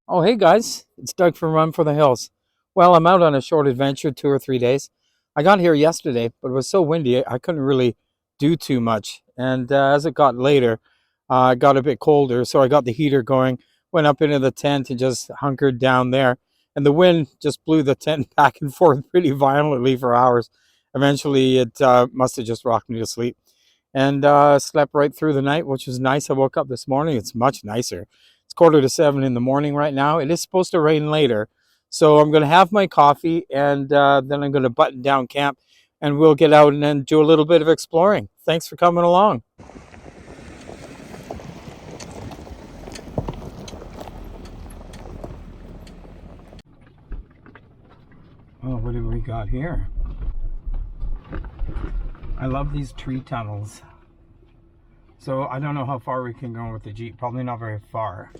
Oh, hey guys, it's Doug from Run for the Hills. Well, I'm out on a short adventure, 2 or 3 days. I got here yesterday, but it was so windy I couldn't really do too much. And as it got later, it got a bit colder, so I got the heater going, went up into the tent and just hunkered down there. And the wind just blew the tent back and forth pretty violently for hours. Eventually, it must have just rocked me to sleep. And slept right through the night, which was nice. I woke up this morning. It's much nicer. It's 6:45 in the morning right now. It is supposed to rain later. So I'm going to have my coffee and then I'm going to button down camp and we'll get out and then do a little bit of exploring. Thanks for coming along. Oh, what have we got here? I love these tree tunnels. So I don't know how far we can go with the Jeep. Probably not very far.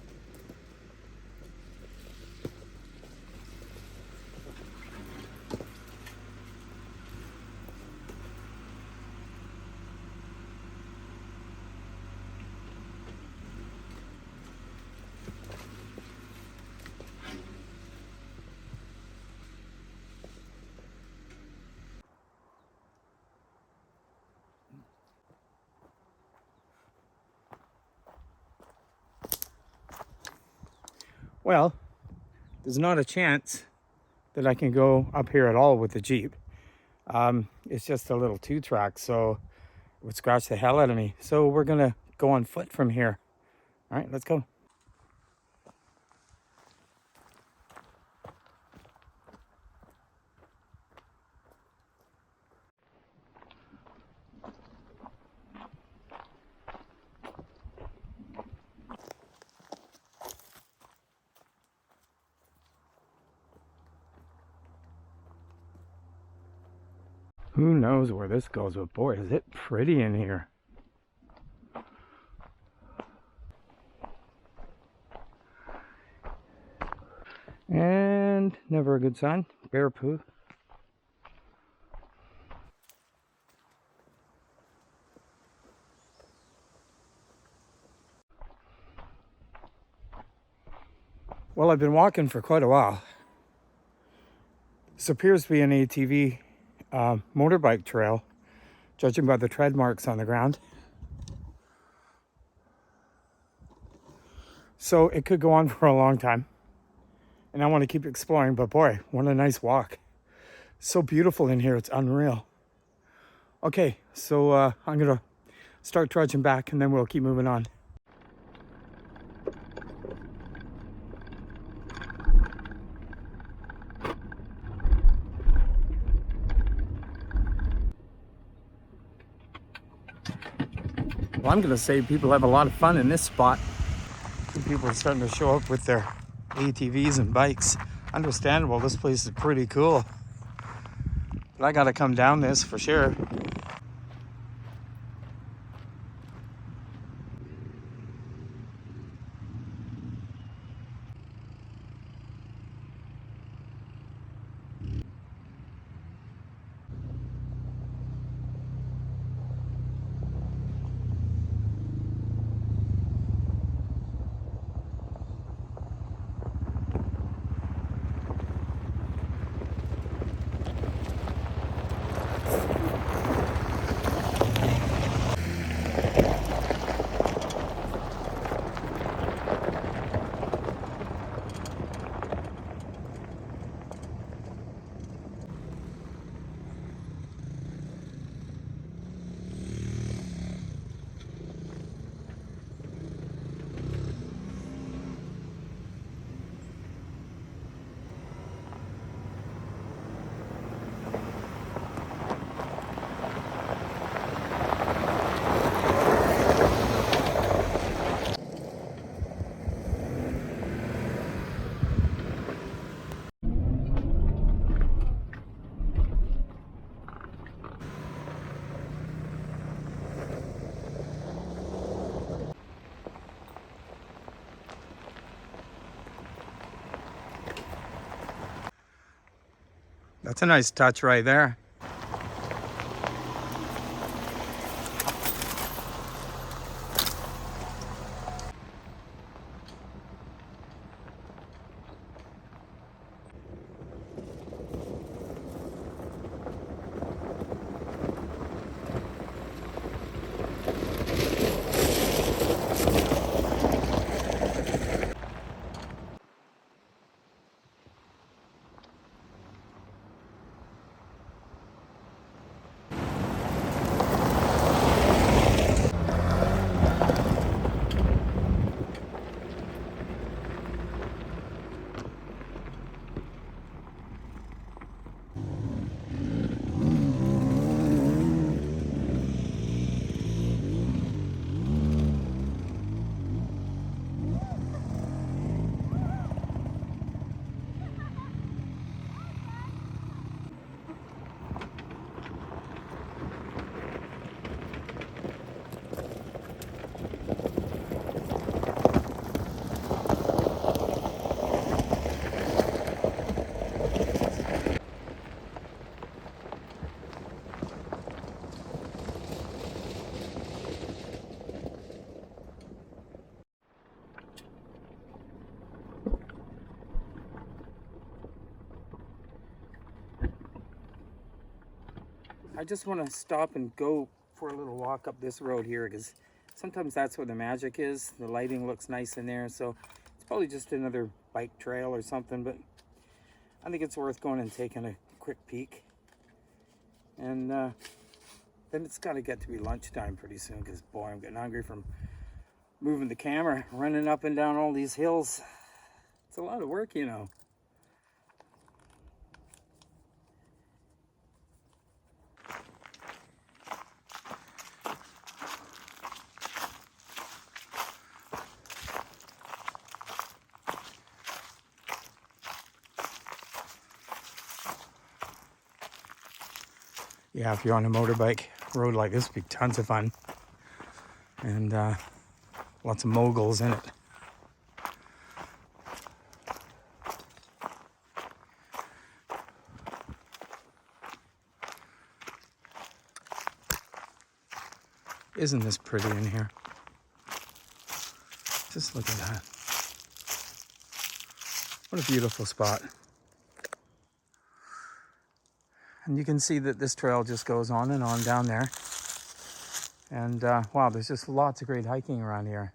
Well, there's not a chance that I can go up here at all with the Jeep. It's just a little 2-track, so it would scratch the hell out of me. So we're gonna go on foot from here. All right, let's go. Who knows where this goes, but boy, is it pretty in here. And never a good sign, bear poo. Well, I've been walking for quite a while. This appears to be an ATV motorbike trail, judging by the tread marks on the ground. So it could go on for a long time. And I want to keep exploring, but boy, what a nice walk. So beautiful in here, it's unreal. Okay, so I'm gonna start trudging back and then we'll keep moving on. Well, I'm gonna say people have a lot of fun in this spot. People are starting to show up with their ATVs and bikes. Understandable, this place is pretty cool. But I gotta come down this for sure. That's a nice touch right there. I just want to stop and go for a little walk up this road here, because sometimes that's where the magic is. The lighting looks nice in there, so it's probably just another bike trail or something, but I think it's worth going and taking a quick peek. And then it's got to get to be lunchtime pretty soon, because boy, I'm getting hungry from moving the camera, running up and down all these hills. It's a lot of work, you know. Yeah, if you're on a motorbike road like this, it'd be tons of fun. And lots of moguls in it. Isn't this pretty in here? Just look at that. What a beautiful spot. And you can see that this trail just goes on and on down there. And wow, there's just lots of great hiking around here.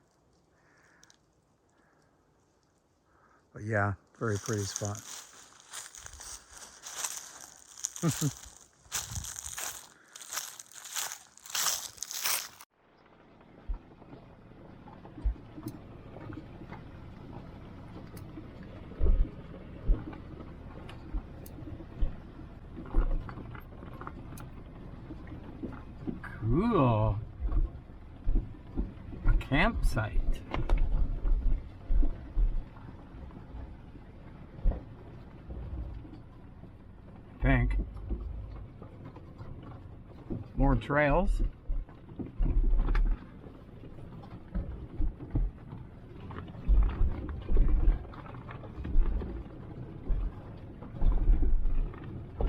But yeah, very pretty spot. Cool. A campsite. I think. More trails.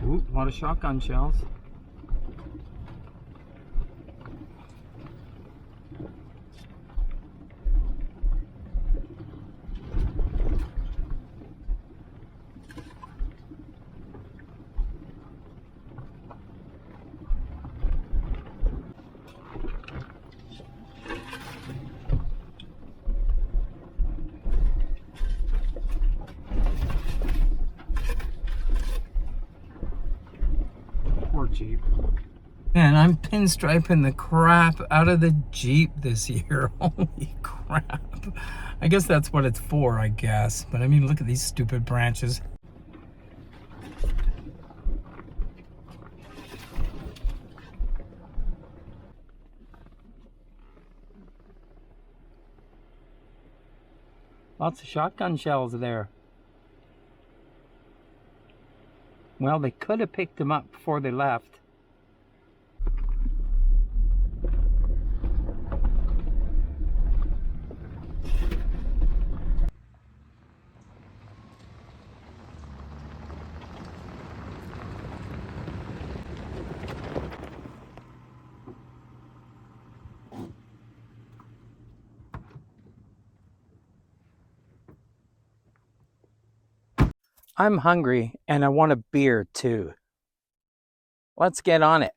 Ooh, a lot of shotgun shells. Jeep. Man, I'm pinstriping the crap out of the Jeep this year. Holy crap. I guess that's what it's for, I guess. But I mean, look at these stupid branches. Lots of shotgun shells there. Well, they could have picked them up before they left. I'm hungry and I want a beer too. Let's get on it.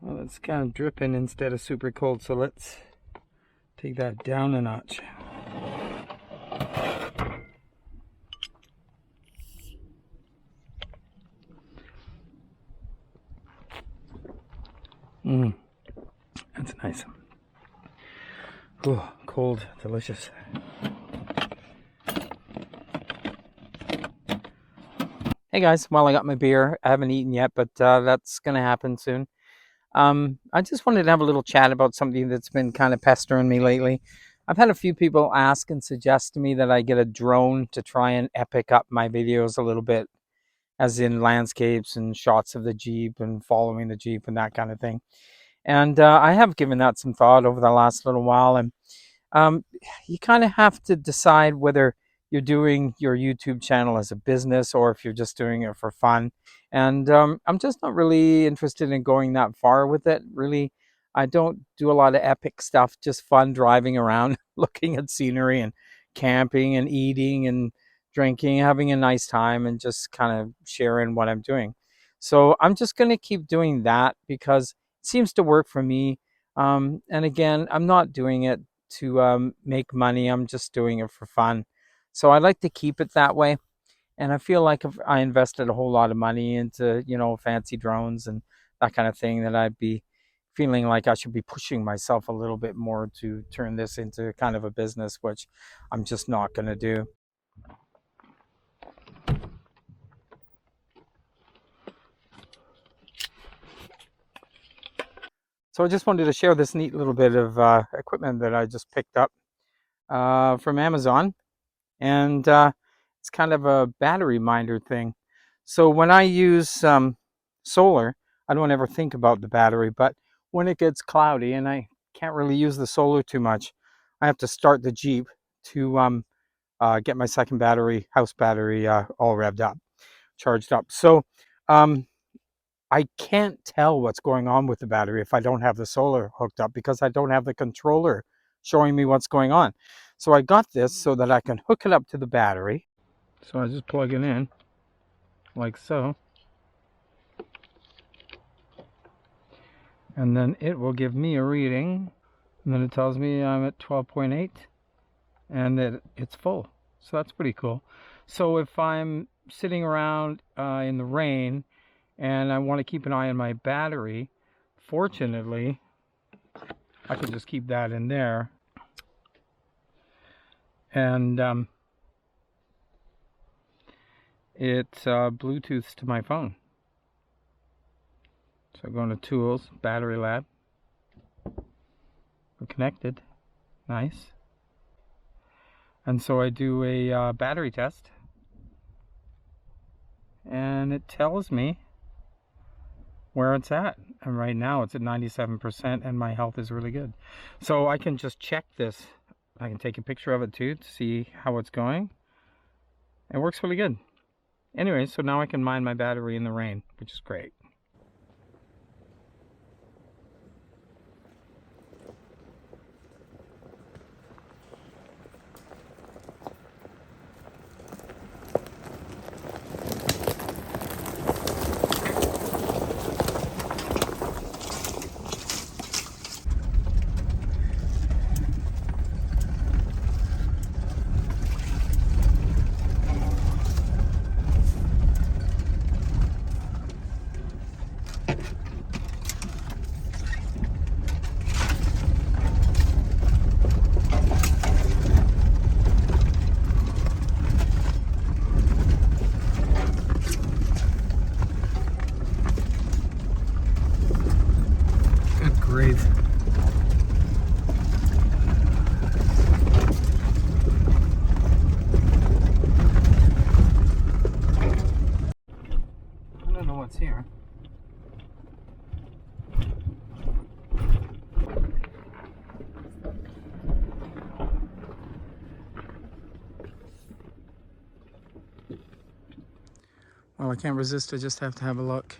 Well, it's kind of dripping instead of super cold, so let's take that down a notch. That's nice. Oh, cold, delicious. Hey guys, well, I got my beer. I haven't eaten yet, but that's going to happen soon. I just wanted to have a little chat about something that's been kind of pestering me lately. I've had a few people ask and suggest to me that I get a drone to try and epic up my videos a little bit, as in landscapes and shots of the Jeep and following the Jeep and that kind of thing. And I have given that some thought over the last little while. And you kind of have to decide whether you're doing your YouTube channel as a business or if you're just doing it for fun. And I'm just not really interested in going that far with it. Really, I don't do a lot of epic stuff, just fun driving around, looking at scenery and camping and eating and drinking, having a nice time, and just kind of sharing what I'm doing. So I'm just going to keep doing that because it seems to work for me. And again, I'm not doing it to make money, I'm just doing it for fun. So I like to keep it that way. And I feel like if I invested a whole lot of money into, fancy drones and that kind of thing, that I'd be feeling like I should be pushing myself a little bit more to turn this into kind of a business, which I'm just not going to do. So I just wanted to share this neat little bit of equipment that I just picked up from Amazon. And it's kind of a battery minder thing. So when I use solar, I don't ever think about the battery, but when it gets cloudy and I can't really use the solar too much, I have to start the Jeep to get my second battery, house battery, all revved up, charged up. So um, I can't tell what's going on with the battery if I don't have the solar hooked up, because I don't have the controller showing me what's going on. So I got this so that I can hook it up to the battery. So I just plug it in like so. And then it will give me a reading. And then it tells me I'm at 12.8 and that it's full. So that's pretty cool. So if I'm sitting around in the rain and I want to keep an eye on my battery, fortunately, I can just keep that in there. And it Bluetooths to my phone. So I go into Tools, Battery Lab. We're connected. Nice. And so I do a battery test. And it tells me where it's at. And right now it's at 97% and my health is really good. So I can just check this. I can take a picture of it too to see how it's going. It works really good. Anyway, so now I can mine my battery in the rain, which is great. Good grief. I don't know what's here. Well, I can't resist. I just have to have a look.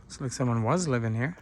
Looks like someone was living here.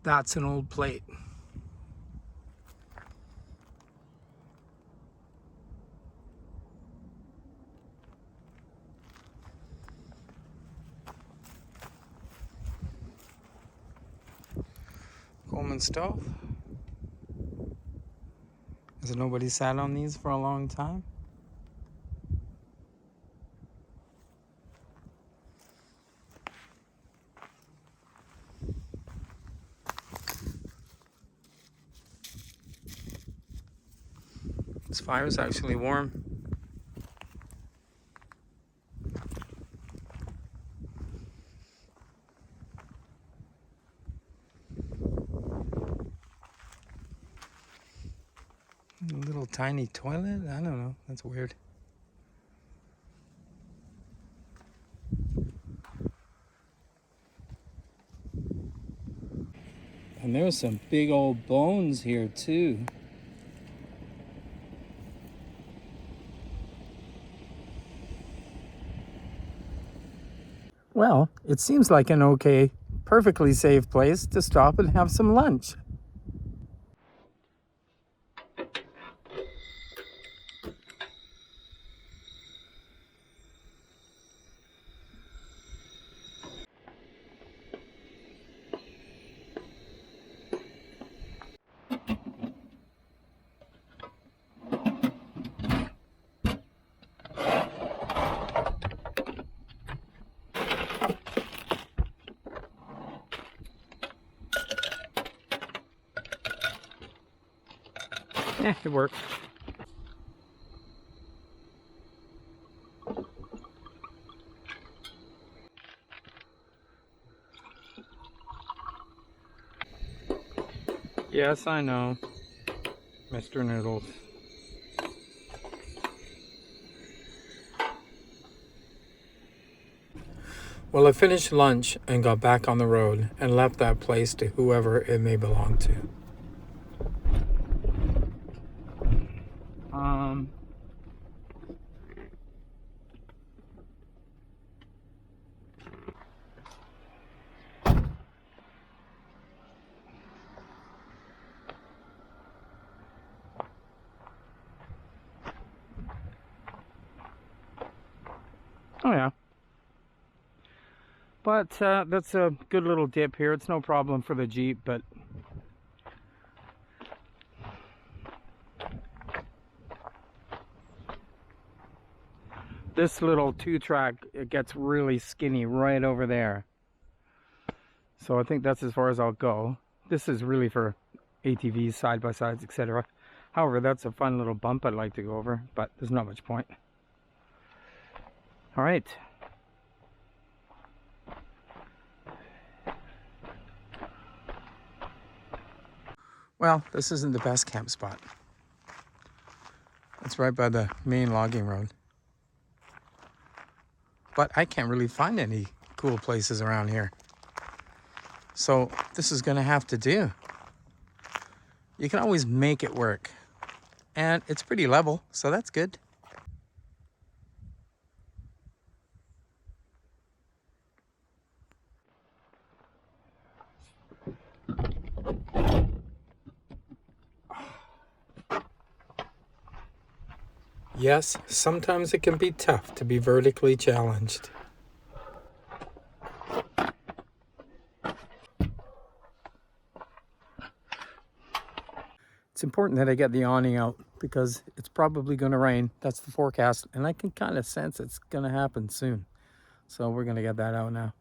That's an old plate. Coleman stove. Has nobody sat on these for a long time? This fire is actually warm. A little tiny toilet? I don't know. That's weird. And there's some big old bones here too. Well, it seems like an okay, perfectly safe place to stop and have some lunch. It worked. Yes, I know, Mr. Noodles. Well, I finished lunch and got back on the road and left that place to whoever it may belong to. Oh yeah. But that's a good little dip here. It's no problem for the Jeep, but this little 2-track, it gets really skinny right over there. So I think that's as far as I'll go. This is really for ATVs, side-by-sides, etc. However, that's a fun little bump I'd like to go over, but there's not much point. All right. Well, this isn't the best camp spot. It's right by the main logging road. But I can't really find any cool places around here. So this is gonna have to do. You can always make it work. And it's pretty level, so that's good. Yes, sometimes it can be tough to be vertically challenged. It's important that I get the awning out because it's probably going to rain. That's the forecast, and I can kind of sense it's going to happen soon. So we're going to get that out now.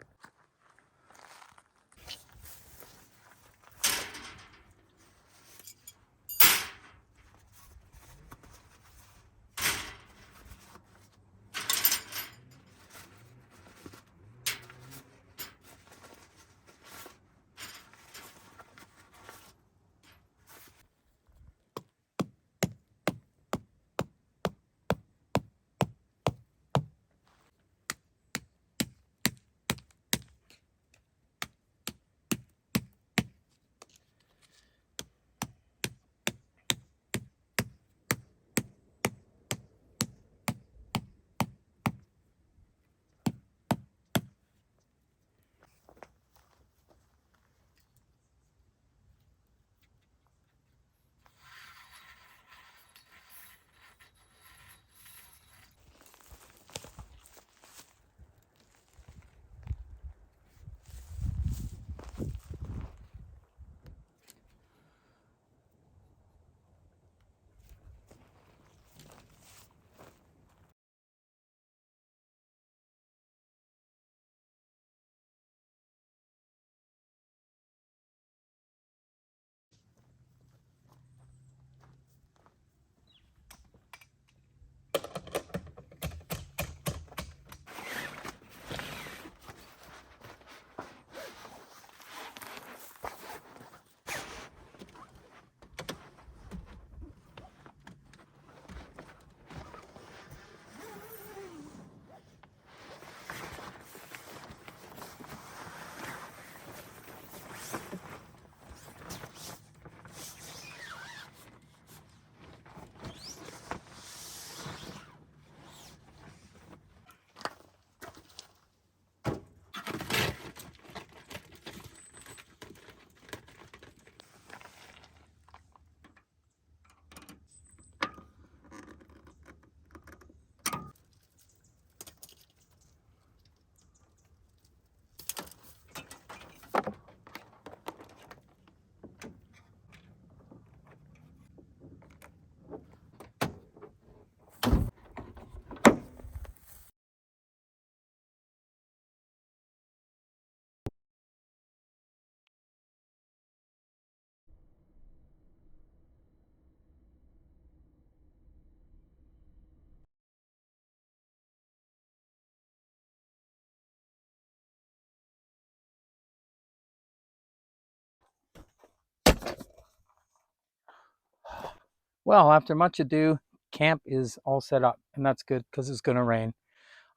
Well, after much ado, camp is all set up, and that's good because it's going to rain.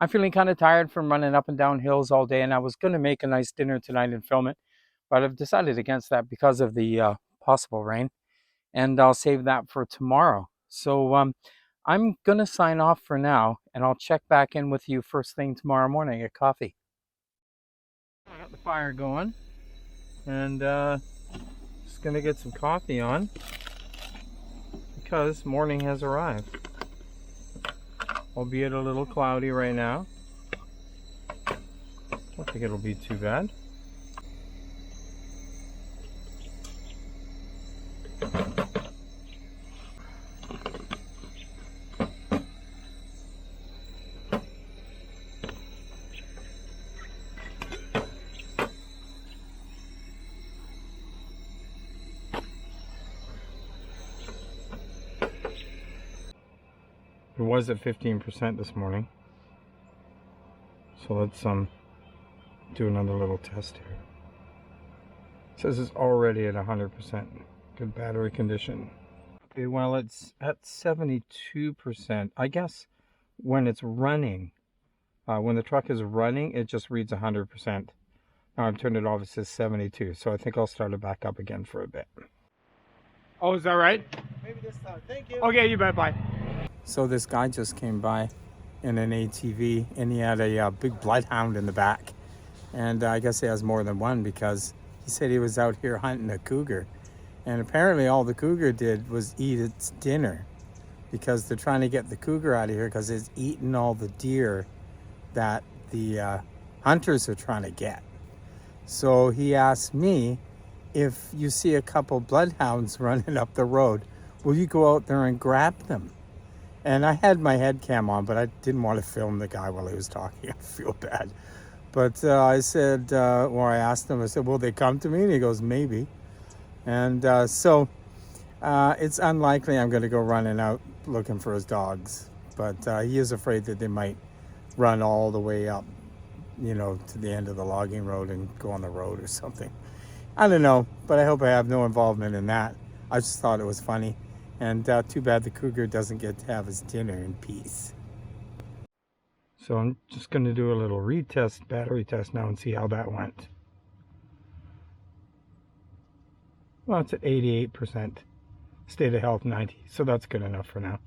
I'm feeling kind of tired from running up and down hills all day, and I was going to make a nice dinner tonight and film it, but I've decided against that because of the possible rain, and I'll save that for tomorrow. So I'm going to sign off for now, and I'll check back in with you first thing tomorrow morning at coffee. I got the fire going, and just going to get some coffee on because morning has arrived. Albeit a little cloudy right now. Don't think it'll be too bad. It was at 15% this morning. So let's do another little test here. It says it's already at 100%. Good battery condition. Okay, well it's at 72%. I guess when it's running, when the truck is running, it just reads 100%. Now I've turned it off, it says 72. So I think I'll start it back up again for a bit. Oh, is that right? Maybe this time. Thank you. Okay, you bet. Bye. So this guy just came by in an ATV, and he had a big bloodhound in the back. And I guess he has more than one because he said he was out here hunting a cougar. And apparently all the cougar did was eat its dinner because they're trying to get the cougar out of here because it's eaten all the deer that the hunters are trying to get. So he asked me, if you see a couple bloodhounds running up the road, will you go out there and grab them? And I had my head cam on, but I didn't want to film the guy while he was talking. I feel bad. But I said, or I asked him, I said, will they come to me? And he goes, maybe. And so it's unlikely I'm going to go running out looking for his dogs. But he is afraid that they might run all the way up, you know, to the end of the logging road and go on the road or something. I don't know, but I hope I have no involvement in that. I just thought it was funny. And too bad the cougar doesn't get to have his dinner in peace. So I'm just going to do a little retest, battery test now and see how that went. Well, it's at 88%. State of health 90, so that's good enough for now.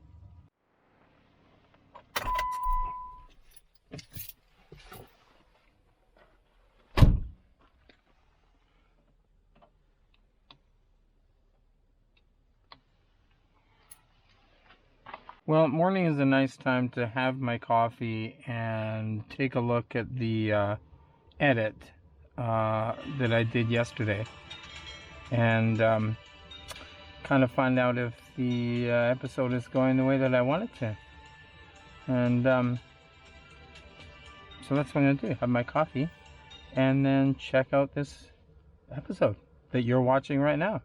Well, morning is a nice time to have my coffee and take a look at the edit that I did yesterday, and kind of find out if the episode is going the way that I want it to. And so that's what I'm going to do, have my coffee and then check out this episode that you're watching right now.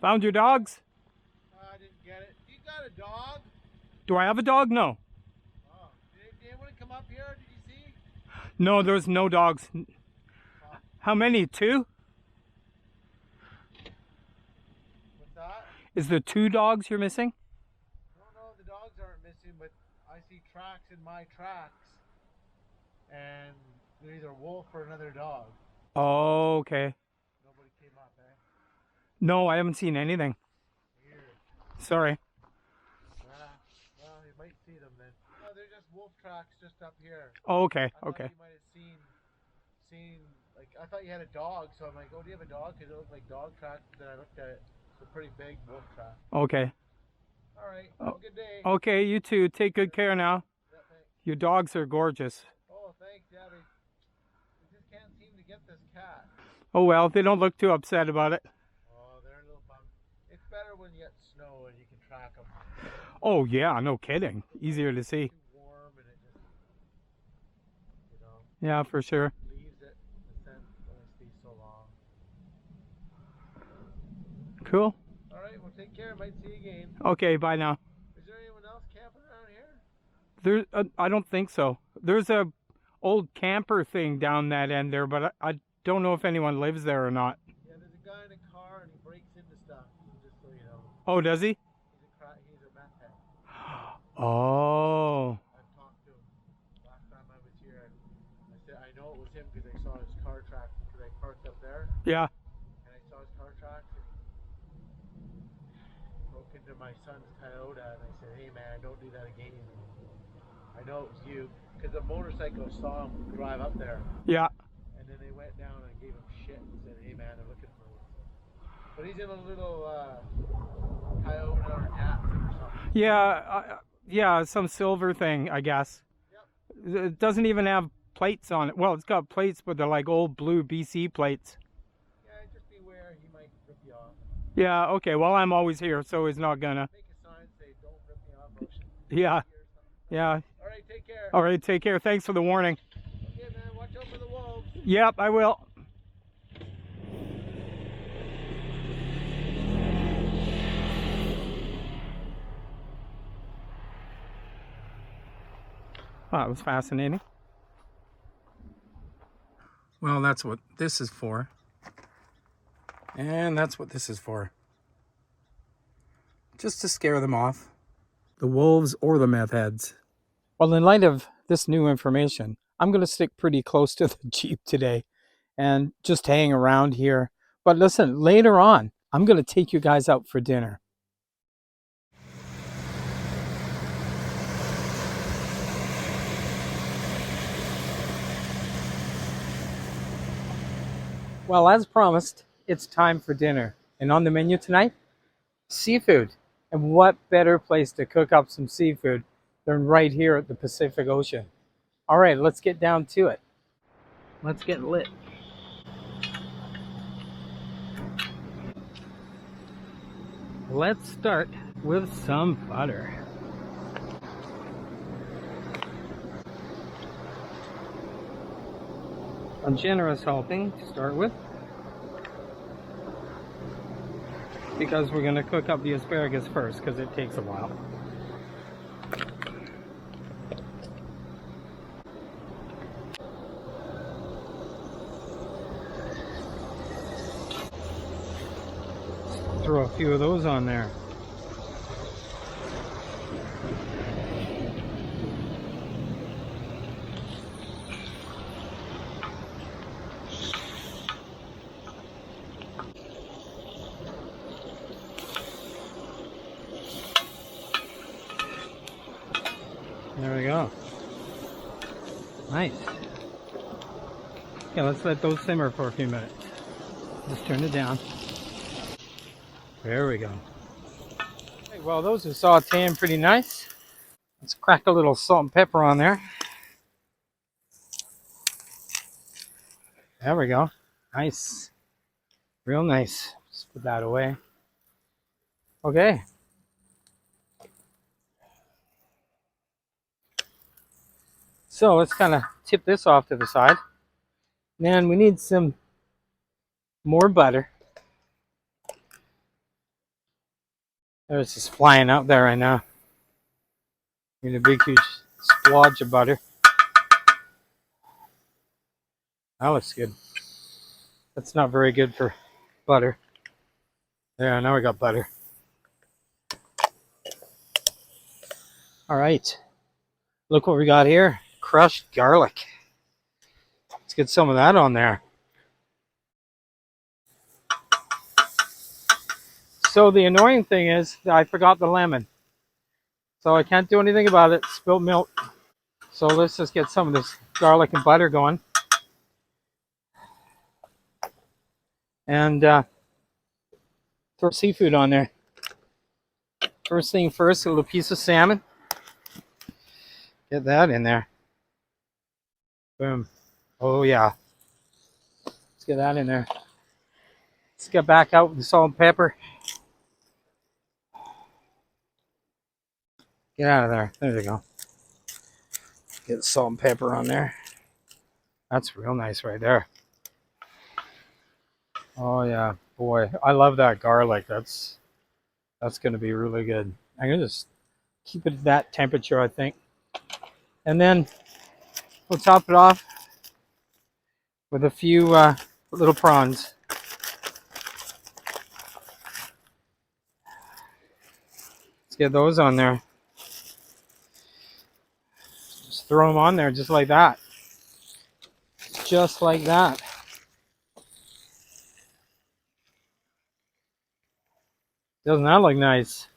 Found your dogs? I didn't get it. You got a dog? Do I have a dog? No. Oh, did anyone come up here? Did you see? No, there's no dogs. Oh. How many? 2? What's that? Is there 2 dogs you're missing? No, the dogs aren't missing, but I see tracks in my tracks, and they're either wolf or another dog. Oh, okay. Nobody came up, eh? No, I haven't seen anything. Weird. Sorry. Well, you might see them then. No, they're just wolf tracks just up here. Oh, okay, I okay. thought you might have seen, like, I thought you had a dog, so I'm like, oh, do you have a dog? Because it looked like dog tracks, but then I looked at it, it's a pretty big wolf track. Okay. All right, have a good day. Okay, you too. Take good care now. Yeah, thanks. Your dogs are gorgeous. Oh, thanks, yeah, they just can't seem to get this cat. Oh well, they don't look too upset about it. Oh, they're a little bummed. It's better when you get snow and you can track them. Oh yeah, no kidding. Easier to see. It's too warm and it just, you know. Yeah, for sure. Leaves it, the scent stays so long. Cool. All right, well, take care. Might see you again. Okay, bye now. Is there anyone else camping around here? There, I don't think so. There's a old camper thing down that end there, but I don't know if anyone lives there or not. Yeah, there's a guy in a car and he breaks into stuff. Just so you know, Oh, does he? he's a meth head. Oh, I've talked to him. Last time I was here, I said I know it was him because I saw his car tracks because I parked up there yeah, and I saw his car tracks and he broke into my son's Toyota and I said, hey man, don't do that again. I know it was you because the motorcycle saw him drive up there yeah, and then they went down and gave him shit and said, hey man, they're looking for you. But he's in a little Toyota or Datsun or something. yeah. Some silver thing, I guess. Yep. It doesn't even have plates on it. Well, it's got plates, but they're like old blue BC plates. Yeah, just beware, he might rip you off. Yeah, okay. Well, I'm always here, so he's not gonna. Make a sign say, don't rip me off. Or Yeah, yeah. all right, take care. All right, take care. Thanks for the warning. Okay, man, watch out for the wolves. Yep, I will. Oh, that was fascinating. Well, that's what this is for. And that's what this is for. Just to scare them off. The wolves or the meth heads. Well, in light of this new information, I'm going to stick pretty close to the Jeep today and just hang around here. But listen, later on, I'm going to take you guys out for dinner. Well, as promised, it's time for dinner. And on the menu tonight, seafood. And what better place to cook up some seafood than right here at the Pacific Ocean? All right, let's get down to it. Let's get lit. Let's start with some butter. A generous helping to start with, because we're going to cook up the asparagus first because it takes a while. Throw a few of those on there. There we go. Nice. Okay, let's let those simmer for a few minutes. Just turn it down. There we go. Okay, well, those are sauteing pretty nice. Let's crack a little salt and pepper on there. There we go. Nice. Real nice. Just put that away. Okay. So let's kind of tip this off to the side. Then we need some more butter. There's just flying out there right now. Need a big, huge splodge of butter. That looks good. That's not very good for butter. There, now we got butter. All right. Look what we got here. Crushed garlic. Let's get some of that on there. So the annoying thing is that I forgot the lemon. So I can't do anything about it. Spilled milk. So let's just get some of this garlic and butter going. And throw seafood on there. First thing first, a little piece of salmon. Get that in there. Boom. Oh yeah. Let's get that in there. Let's get back out with the salt and pepper. Get out of there. There you go. Get the salt and pepper on there. That's real nice right there. Oh yeah, boy, I love that garlic. That's going to be really good. I'm going to just keep it at that temperature, I think. And then we'll top it off with a few little prawns. Let's get those on there. Just throw them on there just like that. Just like that. Doesn't that look nice?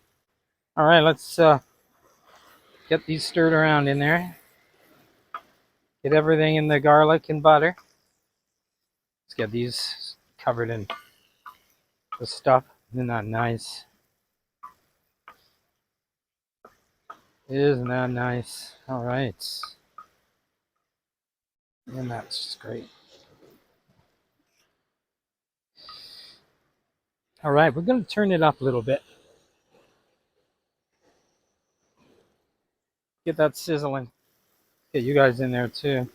All right, let's get these stirred around in there. Get everything in the garlic and butter. Let's get these covered in the stuff. Isn't that nice? Isn't that nice? All right. And that's just great. All right, we're going to turn it up a little bit. Get that sizzling. Get you guys in there too.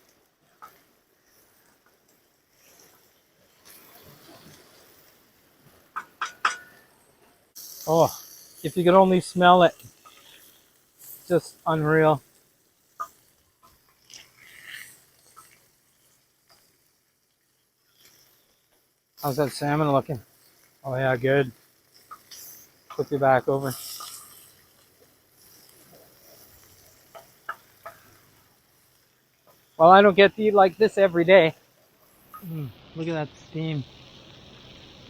Oh, if you could only smell it. Just unreal. How's that salmon looking? Oh yeah, good. Flip you back over. Well, I don't get to eat like this every day. Look at that steam.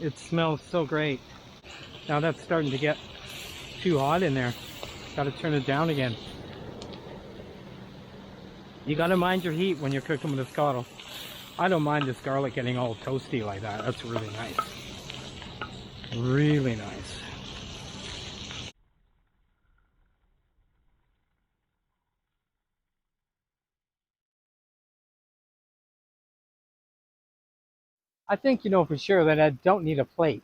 It smells so great. Now that's starting to get too hot in there. Got to turn it down again. You got to mind your heat when you're cooking with a Skottle. I don't mind this garlic getting all toasty like that. That's really nice. Really nice. I think you know for sure that I don't need a plate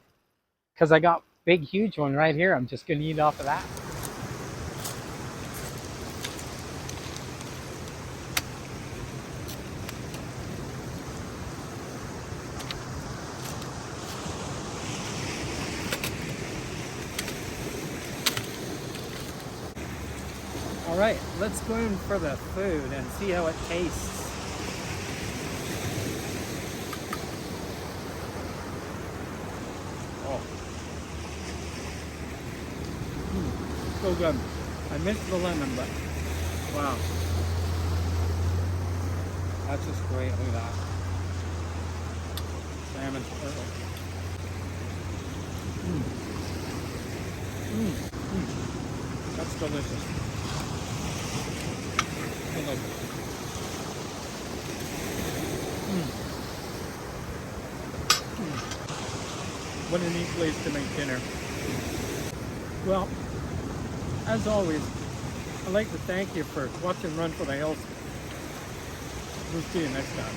because I got big huge one right here. I'm just going to eat off of that. All right, let's go in for the food and see how it tastes. Oh, so good. I missed the lemon, but wow, that's just great. Look at that. Salmon. That's delicious. What a neat place to make dinner. Well, as always, I'd like to thank you for watching Run for the Hills. We'll see you next time.